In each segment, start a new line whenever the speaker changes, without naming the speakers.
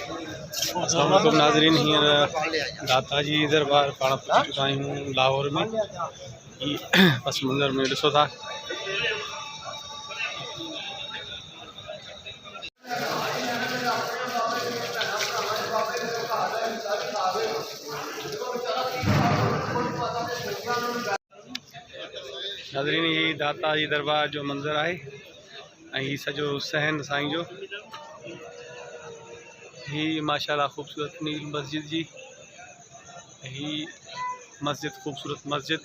अस्सलाम वालेकुम नाज़रीन, हींअर दाता जी दरबार पाण पहुची चुका आहियूं लाहौर में। ही पस मंज़र में ॾिसो था। नाज़रीन, ही दाता जी दरबार जो मंज़र है। ही सजो सहन साईं जो। ही माशाल्लाह खूबसूरत नील मस्जिद जी। ही मस्जिद खूबसूरत मस्जिद।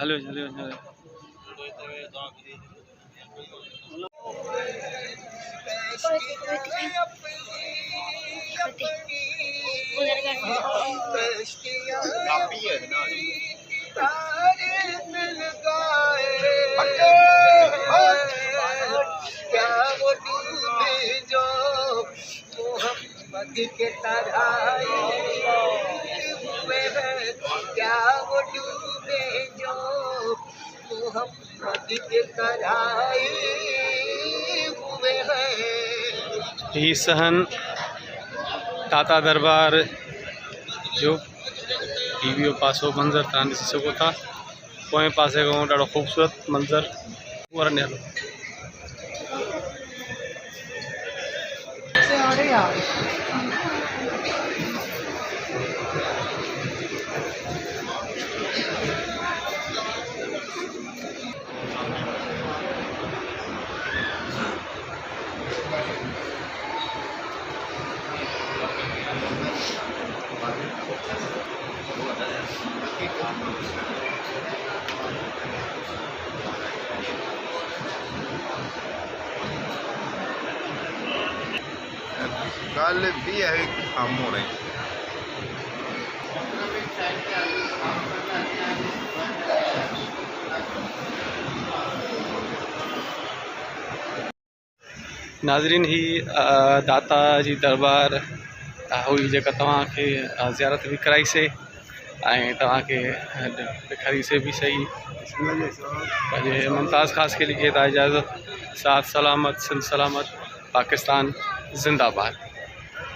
Hello hello hello.
के तराई हुए हैं, क्या वो डूबे जो मोहम्मद के तराई हुए हैं।
ही सहन दाता दरबार जो टीवी पासो मंज़र तव्हां ॾिसी सघो था। पोएं पासे खां ॾाढो ख़ूबसूरत मंज़र वरने हलो।
गल भी है काम हो रहे
नाज़रीन, ही दाता जी दरबार हुई जेका तव्हांखे ज़ियारत भी कराईसे ऐं तव्हांखे ॾेखारीसे भी सही। पंहिंजे मुमताज़ ख़ास के लिए था इजाज़त। साथ सलामत, सिंध सलामत, पाकिस्तान जिंदाबाद।